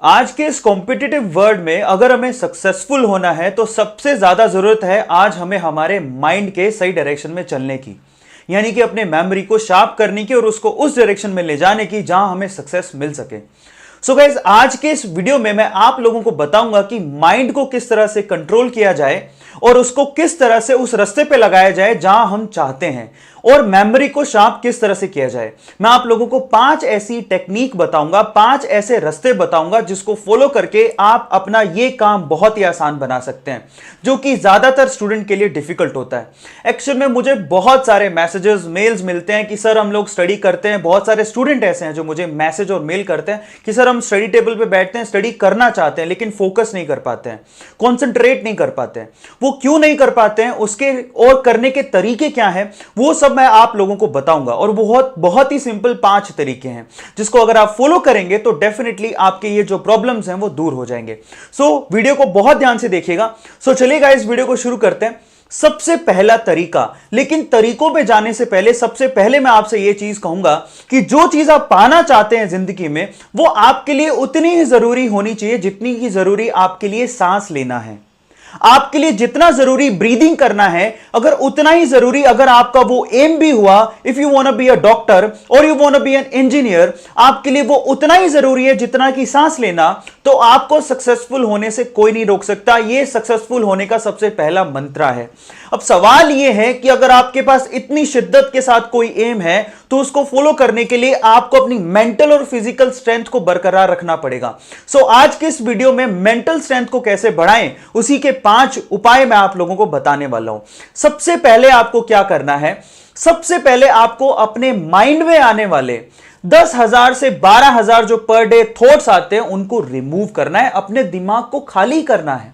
आज के इस कॉम्पिटिटिव वर्ल्ड में अगर हमें सक्सेसफुल होना है तो सबसे ज्यादा जरूरत है आज हमें हमारे माइंड के सही डायरेक्शन में चलने की, यानी कि अपने मेमोरी को शार्प करने की और उसको उस डायरेक्शन में ले जाने की जहां हमें सक्सेस मिल सके। सो गाइस, आज के इस वीडियो में मैं आप लोगों को बताऊंगा कि माइंड को किस तरह से कंट्रोल किया जाए और उसको किस तरह से उस रास्ते पे लगाया जाए जहां हम चाहते हैं, और मेमोरी को शार्प किस तरह से किया जाए। मैं आप लोगों को 5 ऐसी टेक्निक बताऊंगा, 5 ऐसे रास्ते बताऊंगा जिसको फॉलो करके आप अपना ये काम बहुत ही आसान बना सकते हैं, जो कि ज्यादातर स्टूडेंट के लिए डिफिकल्ट होता है। एक्चुअल में मुझे बहुत सारे मैसेजेस, मेल्स मिलते हैं कि सर हम लोग स्टडी करते हैं। बहुत सारे स्टूडेंट ऐसे हैं जो मुझे मैसेज और मेल करते हैं कि सर हम स्टडी टेबल पे बैठते हैं, स्टडी करना चाहते हैं लेकिन फोकस नहीं कर पाते हैं, कॉन्सेंट्रेट नहीं कर पाते हैं। वो क्यों नहीं कर पाते हैं, उसके और करने के तरीके क्या हैं, वो सब मैं आप लोगों को बताऊंगा। और बहुत बहुत ही सिंपल 5 तरीके हैं जिसको अगर आप फॉलो करेंगे तो डेफिनेटली आपके ये जो प्रॉब्लम्स हैं वो दूर हो जाएंगे। सो वीडियो को बहुत ध्यान से देखिएगा। सो चलिएगा इस वीडियो को शुरू करते हैं। सबसे पहला तरीका, लेकिन तरीकों पे जाने से पहले सबसे पहले मैं आपसे यह चीज कहूंगा कि जो चीज आप पाना चाहते हैं जिंदगी में वो आपके लिए उतनी ही जरूरी होनी चाहिए जितनी की जरूरी आपके लिए सांस लेना है। आपके लिए जितना जरूरी ब्रीदिंग करना है, अगर उतना ही जरूरी अगर आपका वो एम भी हुआ, if you want to be a doctor और you want to be an engineer, आपके लिए वो उतना ही जरूरी है जितना कि सांस लेना, तो आपको सक्सेसफुल होने से कोई नहीं रोक सकता। ये सक्सेसफुल होने का सबसे पहला मंत्र है। अब सवाल यह है कि अगर आपके पास इतनी शिद्दत के साथ कोई एम है तो उसको फॉलो करने के लिए आपको अपनी मेंटल और फिजिकल स्ट्रेंथ को बरकरार रखना पड़ेगा। सो आज के इस वीडियो में मेंटल स्ट्रेंथ को कैसे बढ़ाएं उसी के 5 उपाय मैं आप लोगों को बताने वाला हूं। सबसे पहले आपको क्या करना है, सबसे पहले आपको अपने माइंड में आने वाले 10,000 से 12,000 जो पर डे थॉट्स आते हैं उनको रिमूव करना है, अपने दिमाग को खाली करना है।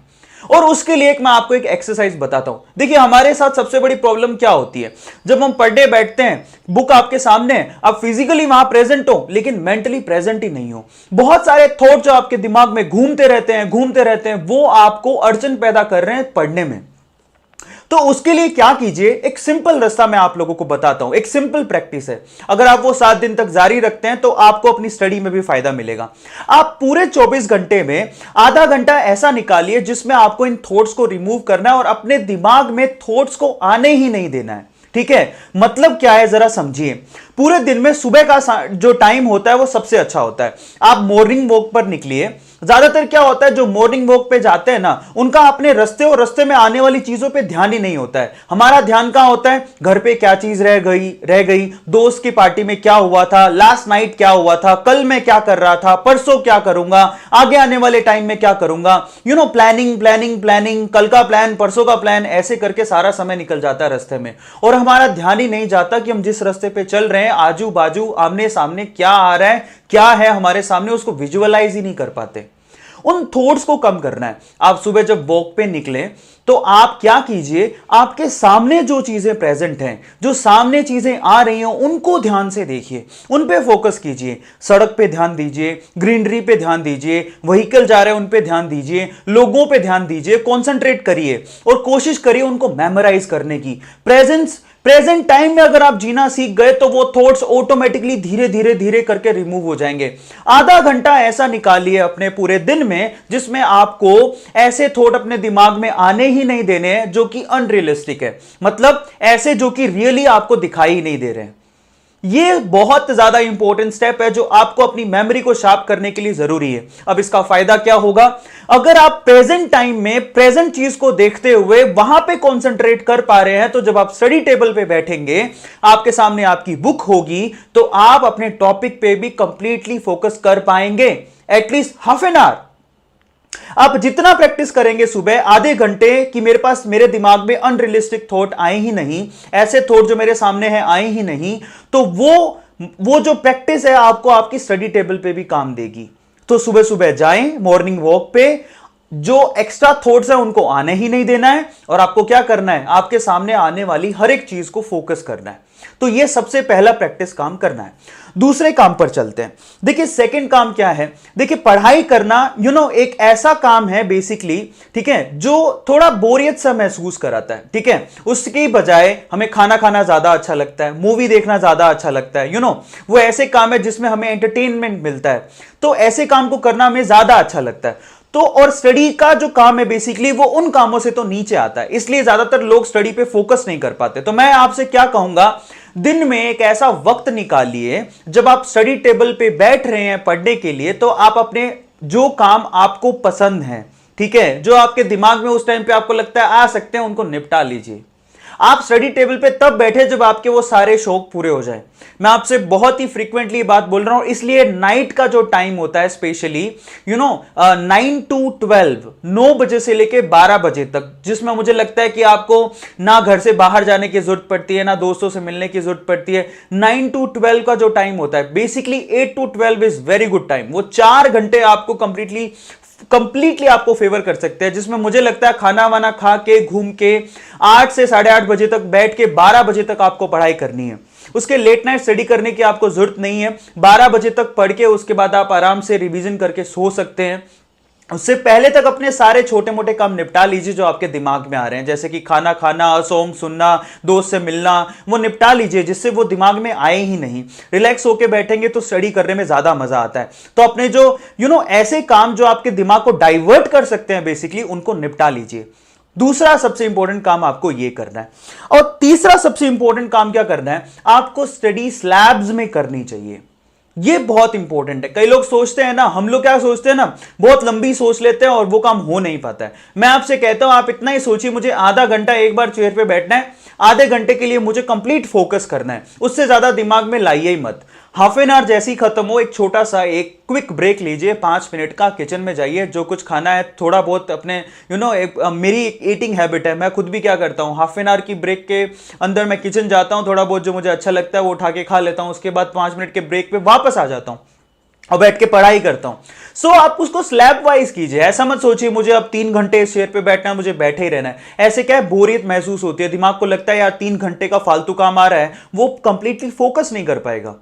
और उसके लिए मैं आपको एक एक्सरसाइज बताता हूं। देखिए हमारे साथ सबसे बड़ी प्रॉब्लम क्या होती है, जब हम पढ़ने बैठते हैं, बुक आपके सामने है, आप फिजिकली वहां प्रेजेंट हो लेकिन मेंटली प्रेजेंट ही नहीं हो। बहुत सारे थॉट जो आपके दिमाग में घूमते रहते हैं वो आपको अड़चन पैदा कर रहे हैं पढ़ने में। तो उसके लिए क्या कीजिए, एक सिंपल रास्ता मैं आप लोगों को बताता हूं, एक सिंपल प्रैक्टिस है। अगर आप वो 7 दिन तक जारी रखते हैं तो आपको अपनी स्टडी में भी फायदा मिलेगा। आप पूरे 24 घंटे में आधा घंटा ऐसा निकालिए जिसमें आपको इन थॉट्स को रिमूव करना है और अपने दिमाग में थॉट्स को आने ही नहीं देना है। ठीक है, मतलब क्या है जरा समझिए। पूरे दिन में सुबह का जो टाइम होता है वो सबसे अच्छा होता है। आप मॉर्निंग वॉक पर निकलिए। ज्यादातर क्या होता है, जो मॉर्निंग वॉक पे जाते हैं ना, उनका अपने रास्ते और रास्ते में आने वाली चीजों पे ध्यान ही नहीं होता है। हमारा ध्यान कहां होता है, घर पे क्या चीज रह गई, दोस्त की पार्टी में क्या हुआ था, लास्ट नाइट क्या हुआ था, कल मैं क्या कर रहा था, परसों क्या करूंगा, आगे आने वाले टाइम में क्या करूंगा, प्लानिंग, कल का प्लान, परसों का प्लान, ऐसे करके सारा समय निकल जाता है रास्ते में और हमारा ध्यान ही नहीं जाता कि हम जिस रास्ते पे चल रहे हैं, आजू बाजू आमने सामने क्या आ रहा है, क्या है हमारे सामने, उसको विजुअलाइज ही नहीं कर पाते। उन थॉट्स को कम करना है। आप सुबह जब वॉक पे निकले तो आप क्या कीजिए, आपके सामने जो चीजें प्रेजेंट हैं, जो सामने चीजें आ रही हैं, उनको ध्यान से देखिए, उन पे फोकस कीजिए। सड़क पे ध्यान दीजिए, ग्रीनरी पे ध्यान दीजिए, व्हीकल जा रहे हैं उन पे ध्यान दीजिए, लोगों पे ध्यान दीजिए, कॉन्सेंट्रेट करिए और कोशिश करिए उनको मेमोराइज करने की। प्रेजेंट टाइम में अगर आप जीना सीख गए तो वो थॉट्स ऑटोमेटिकली धीरे धीरे करके रिमूव हो जाएंगे। आधा घंटा ऐसा निकालिए अपने पूरे दिन में जिसमें आपको ऐसे थॉट अपने दिमाग में आने ही नहीं देने हैं जो कि अनरियलिस्टिक है, मतलब ऐसे जो कि रियली आपको दिखाई नहीं दे रहे हैं। ये बहुत ज्यादा इंपॉर्टेंट स्टेप है जो आपको अपनी मेमोरी को शार्प करने के लिए जरूरी है। अब इसका फायदा क्या होगा, अगर आप प्रेजेंट टाइम में प्रेजेंट चीज को देखते हुए वहां पे कंसंट्रेट कर पा रहे हैं तो जब आप स्टडी टेबल पे बैठेंगे, आपके सामने आपकी बुक होगी, तो आप अपने टॉपिक पे भी कंप्लीटली फोकस कर पाएंगे, एटलीस्ट हाफ एन आवर। आप जितना प्रैक्टिस करेंगे सुबह आधे घंटे कि मेरे पास, मेरे दिमाग में अनरियलिस्टिक थॉट आए ही नहीं, ऐसे थॉट जो मेरे सामने हैं आए ही नहीं, तो वो जो प्रैक्टिस है आपको आपकी स्टडी टेबल पे भी काम देगी। तो सुबह सुबह जाएं मॉर्निंग वॉक पे, जो एक्स्ट्रा थॉट्स है उनको आने ही नहीं देना है, और आपको क्या करना है, आपके सामने आने वाली हर एक चीज को फोकस करना है। तो ये सबसे पहला प्रैक्टिस काम करना है। दूसरे काम पर चलते हैं। देखिए सेकंड काम क्या है, देखिए पढ़ाई करना एक ऐसा काम है बेसिकली, ठीक है, जो थोड़ा बोरियत सा महसूस कराता है, ठीक है। उसके बजाय हमें खाना खाना ज्यादा अच्छा लगता है, मूवी देखना ज्यादा अच्छा लगता है, वो ऐसे काम है जिसमें हमें एंटरटेनमेंट मिलता है, तो ऐसे काम को करना हमें ज्यादा अच्छा लगता है। तो और स्टडी का जो काम है बेसिकली वो उन कामों से तो नीचे आता है, इसलिए ज्यादातर लोग स्टडी पे फोकस नहीं कर पाते। तो मैं आपसे क्या कहूंगा, दिन में एक ऐसा वक्त निकालिए जब आप स्टडी टेबल पे बैठ रहे हैं पढ़ने के लिए, तो आप अपने जो काम आपको पसंद है, ठीक है, जो आपके दिमाग में उस टाइम पे आपको लगता है आ सकते हैं, उनको निपटा लीजिए। आप स्टडी टेबल पे तब बैठे जब आपके वो सारे शौक पूरे हो जाए। मैं आपसे बहुत ही फ्रीक्वेंटली बात बोल रहा हूं, इसलिए नाइट का जो टाइम होता है स्पेशली 9 to 12, 9 बजे से लेके 12 बजे तक, जिसमें मुझे लगता है कि आपको ना घर से बाहर जाने की जरूरत पड़ती है, ना दोस्तों से मिलने की जरूरत पड़ती है। 9 to 12 का जो टाइम होता है, basically 8 to 12 is very good time. वो 4 घंटे आपको कंप्लीटली आपको फेवर कर सकते हैं, जिसमें मुझे लगता है खाना वाना खा के घूम के 8 से 8:30 बजे तक बैठ के 12 बजे तक आपको पढ़ाई करनी है। उसके लेट नाइट स्टडी करने की आपको जरूरत नहीं है। 12 बजे तक पढ़ के उसके बाद आप आराम से रिवीजन करके सो सकते हैं। उससे पहले तक अपने सारे छोटे मोटे काम निपटा लीजिए जो आपके दिमाग में आ रहे हैं, जैसे कि खाना खाना, सॉन्ग सुनना, दोस्त से मिलना, वो निपटा लीजिए, जिससे वो दिमाग में आए ही नहीं। रिलैक्स होके बैठेंगे तो स्टडी करने में ज्यादा मजा आता है। तो अपने जो ऐसे काम जो आपके दिमाग को डाइवर्ट कर सकते हैं बेसिकली, उनको निपटा लीजिए। दूसरा सबसे इंपॉर्टेंट काम आपको यह करना है। और तीसरा सबसे इंपॉर्टेंट काम क्या करना है, आपको स्टडी स्लैब्स में करनी चाहिए। ये बहुत इंपॉर्टेंट है। कई लोग सोचते हैं ना, हम लोग क्या सोचते हैं ना, बहुत लंबी सोच लेते हैं और वो काम हो नहीं पाता है। मैं आपसे कहता हूं आप इतना ही सोचिए, मुझे आधा घंटा एक बार चेयर पे बैठना है, आधे घंटे के लिए मुझे कंप्लीट फोकस करना है, उससे ज्यादा दिमाग में लाइए ही मत। हाफ एन आवर जैसी खत्म हो, एक छोटा सा एक क्विक ब्रेक लीजिए, 5 मिनट का, किचन में जाइए, जो कुछ खाना है थोड़ा बहुत अपने मेरी ईटिंग हैबिट है, मैं खुद भी क्या करता हूँ, हाफ एन आवर की ब्रेक के अंदर मैं किचन जाता हूँ, थोड़ा बहुत जो मुझे अच्छा लगता है वो उठा के खा लेता हूँ, उसके बाद 5 मिनट के ब्रेक पे वापस आ जाता हूँ और बैठ के पढ़ाई करता हूं। सो आप उसको स्लैब वाइज कीजिए। ऐसा मत सोचिए मुझे अब 3 घंटे इस चेयर पे बैठना है, मुझे बैठे ही रहना है। ऐसे क्या है, बोरियत महसूस होती है, दिमाग को लगता है यार 3 घंटे का फालतू काम आ रहा है, वो कंप्लीटली फोकस नहीं कर पाएगा।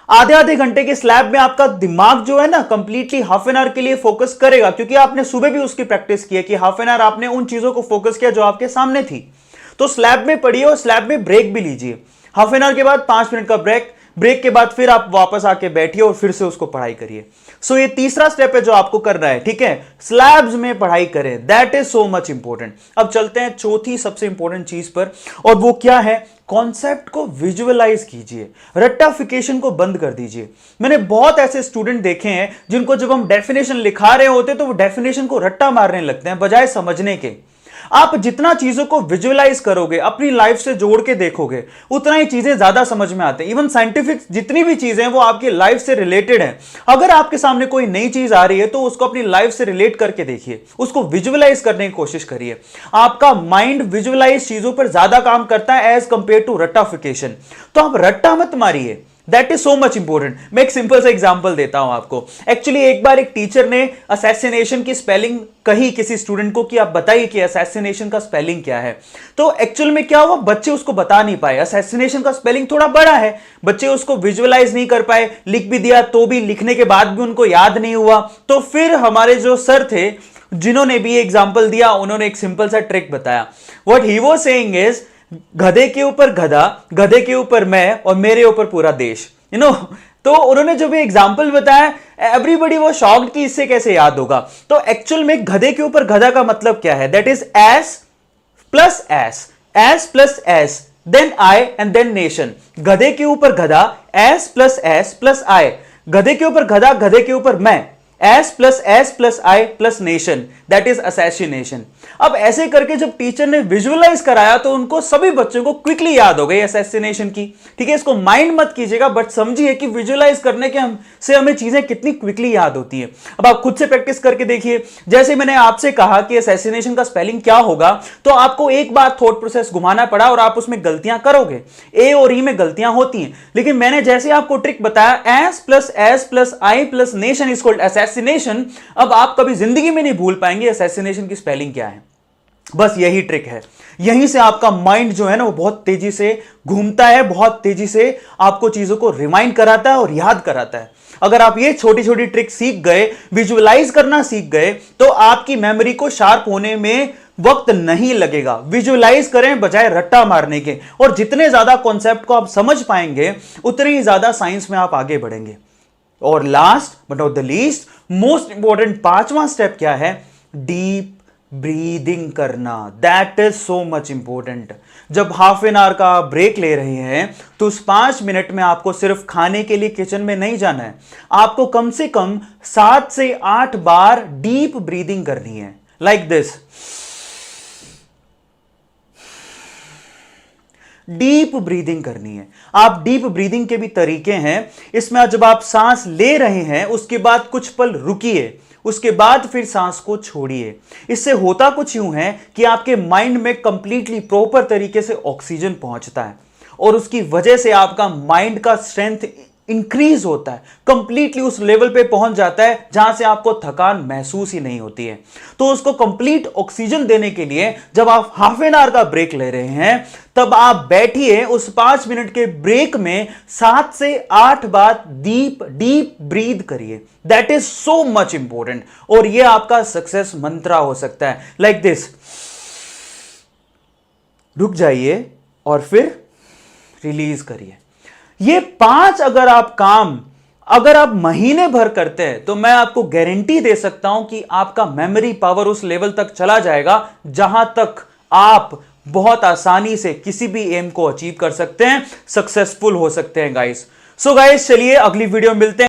आधे आधे घंटे के स्लैब में आपका दिमाग जो है ना कंप्लीटली हाफ एन आवर के लिए फोकस करेगा, क्योंकि आपने सुबह भी उसकी प्रैक्टिस की है कि हाफ एन आवर आपने उन चीजों को फोकस किया जो आपके सामने थी। तो स्लैब में पढ़िए और स्लैब में ब्रेक भी लीजिए। हाफ एन आवर के बाद 5 मिनट का ब्रेक के बाद फिर आप वापस आके बैठिए और फिर से उसको पढ़ाई करिए। सो ये तीसरा स्टेप है जो आपको करना है, ठीक है, स्लैब्स में पढ़ाई करें। That is so much important. अब चलते हैं चौथी सबसे इंपॉर्टेंट चीज पर, और वो क्या है, कॉन्सेप्ट को विजुअलाइज कीजिए, रट्टाफिकेशन को बंद कर दीजिए। मैंने बहुत ऐसे स्टूडेंट देखे हैं जिनको जब हम डेफिनेशन लिखा रहे होते तो वो डेफिनेशन को रट्टा मारने लगते हैं बजाय समझने के। आप जितना चीजों को विजुअलाइज करोगे, अपनी लाइफ से जोड़ के देखोगे, उतना ही चीजें ज्यादा समझ में आते हैं। इवन साइंटिफिक जितनी भी चीजें हैं वो आपकी लाइफ से रिलेटेड हैं। अगर आपके सामने कोई नई चीज आ रही है तो उसको अपनी लाइफ से रिलेट करके देखिए, उसको विजुअलाइज करने की कोशिश करिए। आपका माइंड विजुअलाइज चीजों पर ज्यादा काम करता है एज कंपेयर टू रट्टाफिकेशन। तो आप रट्टा मत मारिए, that is so much important. मैं एक सिंपल सा एग्जांपल देता हूं आपको। एक्चुअली एक बार एक टीचर ने असैसिनेशन की स्पेलिंग कही किसी स्टूडेंट को कि आप बताइए कि असैसिनेशन का स्पेलिंग क्या है। तो एक्चुअल में क्या हुआ, बच्चे उसको बता नहीं पाए। असैसिनेशन का स्पेलिंग थोड़ा बड़ा है, बच्चे उसको विजुअलाइज नहीं कर पाए, लिख भी दिया तो भी लिखने के बाद भी उनको याद नहीं हुआ। तो फिर हमारे जो सर थे जिन्होंने भी एग्जाम्पल दिया, उन्होंने एक सिंपल सा ट्रिक बताया। What he was saying is, गधे के ऊपर गधा, गधे के ऊपर मैं और मेरे ऊपर पूरा देश, तो उन्होंने जो भी एग्जाम्पल बताया, एवरीबॉडी वो शॉक्ड कि इससे कैसे याद होगा। तो एक्चुअल में गधे के ऊपर गधा का मतलब क्या है, that is S plus S then I and then nation. गधे के ऊपर गधा, एस प्लस आई, गधे के ऊपर गधा, गधे के ऊपर मैं, S plus I plus nation, that is assassination. अब ऐसे करके जब टीचर ने विजुअलाइज कराया तो उनको सभी बच्चों को क्विकली याद हो गई असैसिनेशन की। ठीक है, इसको माइंड मत कीजिएगा, बट समझिए कि विजुअलाइज करने के से हमें चीजें कितनी क्विकली याद होती हैं। अब आप खुद से प्रैक्टिस करके देखिए। जैसे मैंने आपसे कहा कि असैसिनेशन का स्पेलिंग क्या होगा, तो आपको एक बार थॉट प्रोसेस घुमाना पड़ा और आप उसमें गलतियां करोगे, ए और ई में गलतियां होती हैं। लेकिन मैंने जैसे आपको ट्रिक बताया, S plus I plus nation is called assassination, assassination, अब आप कभी जिंदगी में नहीं भूल पाएंगे असैसिनेशन की स्पेलिंग क्या है। बस यही ट्रिक है, यहीं से आपका माइंड जो है ना वो बहुत तेजी से घूमता है, बहुत तेजी से आपको चीजों को रिमाइंड कराता है और याद कराता है। अगर आप ये छोटी छोटी ट्रिक सीख गए, विजुअलाइज करना सीख गए, तो आपकी मेमोरी को शार्प होने में वक्त नहीं लगेगा। विजुअलाइज करें बजाय रट्टा मारने के, और जितने ज्यादा कॉन्सेप्ट को आप समझ पाएंगे उतने ही ज्यादा साइंस में आप आगे बढ़ेंगे। और last but not the least, most important पांचवा स्टेप क्या है? डीप ब्रीदिंग करना। That is so much important. जब हाफ एन आवर का ब्रेक ले रहे हैं तो उस 5 मिनट में आपको सिर्फ खाने के लिए किचन में नहीं जाना है, आपको कम से कम 7 से 8 बार डीप ब्रीदिंग करनी है, लाइक दिस। डीप ब्रीदिंग करनी है। आप डीप ब्रीदिंग के भी तरीके हैं। इसमें जब आप सांस ले रहे हैं उसके बाद कुछ पल रुकिए, उसके बाद फिर सांस को छोड़िए। इससे होता कुछ यूं है कि आपके माइंड में कंप्लीटली प्रॉपर तरीके से ऑक्सीजन पहुंचता है और उसकी वजह से आपका माइंड का स्ट्रेंथ इंक्रीज होता है, कंप्लीटली उस लेवल पे पहुंच जाता है जहां से आपको थकान महसूस ही नहीं होती है। तो उसको कंप्लीट ऑक्सीजन देने के लिए जब आप हाफ एन आवर का ब्रेक ले रहे हैं तब आप बैठिए, उस 5 मिनट के ब्रेक में 7 से 8 बार डीप डीप ब्रीद करिए। That is so much important, और यह आपका सक्सेस मंत्रा हो सकता है, लाइक दिस। रुक जाइए और फिर रिलीज करिए। ये 5 अगर आप महीने भर करते हैं तो मैं आपको गारंटी दे सकता हूं कि आपका मेमोरी पावर उस लेवल तक चला जाएगा जहां तक आप बहुत आसानी से किसी भी एम को अचीव कर सकते हैं, सक्सेसफुल हो सकते हैं गाइस। सो गाइस चलिए अगली वीडियो में मिलते हैं।